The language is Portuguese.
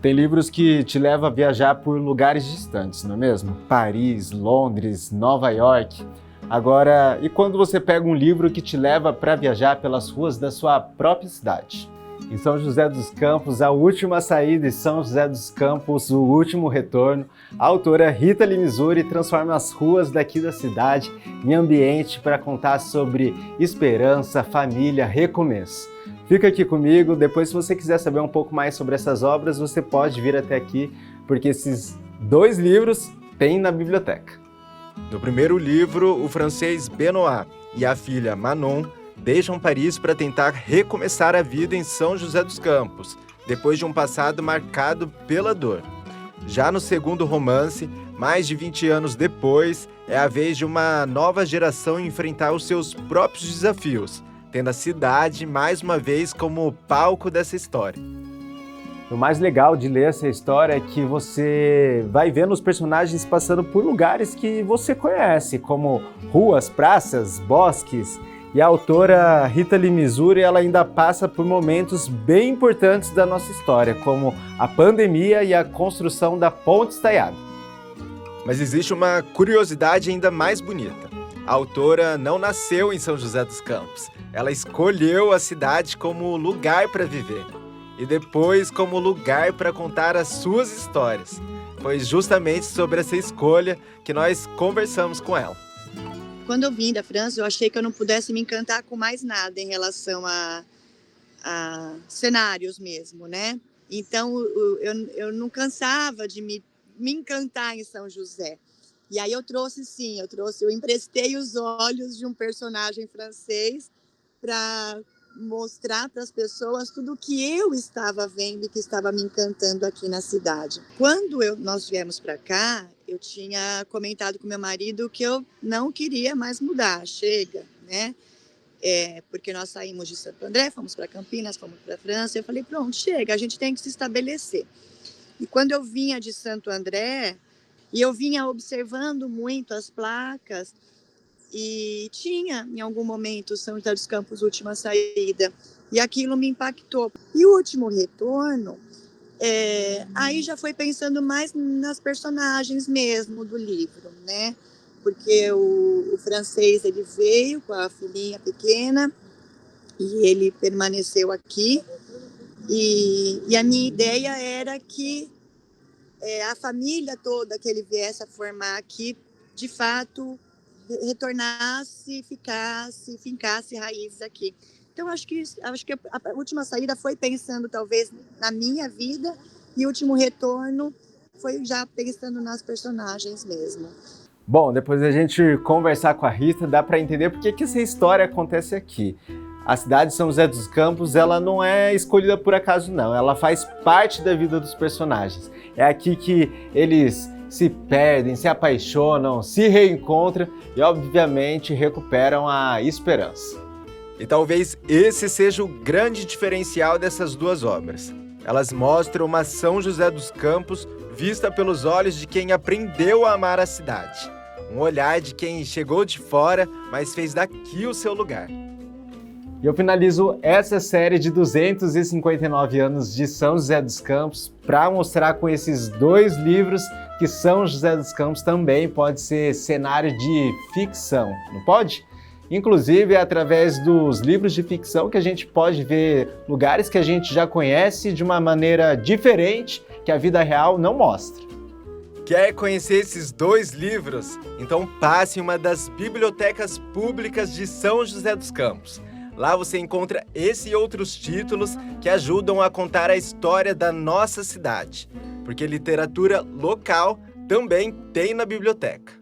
Tem livros que te levam a viajar por lugares distantes, não é mesmo? Paris, Londres, Nova York. Agora, e quando você pega um livro que te leva para viajar pelas ruas da sua própria cidade? Em São José dos Campos, A Última Saída e São José dos Campos, O Último Retorno, a autora Rita Lee Missouri transforma as ruas daqui da cidade em ambiente para contar sobre esperança, família, recomeço. Fica aqui comigo, depois se você quiser saber um pouco mais sobre essas obras, você pode vir até aqui, porque esses 2 livros tem na biblioteca. No primeiro livro, o francês Benoît e a filha Manon deixam Paris para tentar recomeçar a vida em São José dos Campos, depois de um passado marcado pela dor. Já no segundo romance, mais de 20 anos depois, é a vez de uma nova geração enfrentar os seus próprios desafios, tendo a cidade mais uma vez como palco dessa história. O mais legal de ler essa história é que você vai vendo os personagens passando por lugares que você conhece, como ruas, praças, bosques. E a autora Rita Lee Missouri, ela ainda passa por momentos bem importantes da nossa história, como a pandemia e a construção da Ponte Estaiada. Mas existe uma curiosidade ainda mais bonita. A autora não nasceu em São José dos Campos. Ela escolheu a cidade como lugar para viver. E depois como lugar para contar as suas histórias. Foi justamente sobre essa escolha que nós conversamos com ela. Quando eu vim da França, eu achei que eu não pudesse me encantar com mais nada em relação a cenários mesmo, né? Então, eu não cansava de me encantar em São José. E aí eu emprestei os olhos de um personagem francês para mostrar para as pessoas tudo o que eu estava vendo e que estava me encantando aqui na cidade. Quando nós viemos para cá, eu tinha comentado com meu marido que eu não queria mais mudar, chega, né? Porque nós saímos de Santo André, fomos para Campinas, fomos para a França, eu falei, pronto, chega, a gente tem que se estabelecer. E quando eu vinha de Santo André, e eu vinha observando muito as placas, e tinha, em algum momento, São José dos Campos, Última Saída, e aquilo me impactou. E o Último Retorno, aí já foi pensando mais nas personagens mesmo do livro, né? Porque o francês, ele veio com a filhinha pequena, e ele permaneceu aqui, e a minha ideia era que a família toda que ele viesse a formar aqui, de fato, retornasse, fincasse raízes aqui. Então, acho que a Última Saída foi pensando, talvez, na minha vida, e o Último Retorno foi já pensando nas personagens mesmo. Bom, depois da gente conversar com a Rita, dá para entender por que essa história acontece aqui. A cidade de São José dos Campos, ela não é escolhida por acaso, não. Ela faz parte da vida dos personagens. É aqui que eles se perdem, se apaixonam, se reencontram e, obviamente, recuperam a esperança. E talvez esse seja o grande diferencial dessas 2 obras. Elas mostram uma São José dos Campos vista pelos olhos de quem aprendeu a amar a cidade. Um olhar de quem chegou de fora, mas fez daqui o seu lugar. E eu finalizo essa série de 259 anos de São José dos Campos para mostrar com esses 2 livros que São José dos Campos também pode ser cenário de ficção, não pode? Inclusive, é através dos livros de ficção que a gente pode ver lugares que a gente já conhece de uma maneira diferente que a vida real não mostra. Quer conhecer esses 2 livros? Então passe em uma das bibliotecas públicas de São José dos Campos. Lá você encontra esse e outros títulos que ajudam a contar a história da nossa cidade, porque literatura local também tem na biblioteca.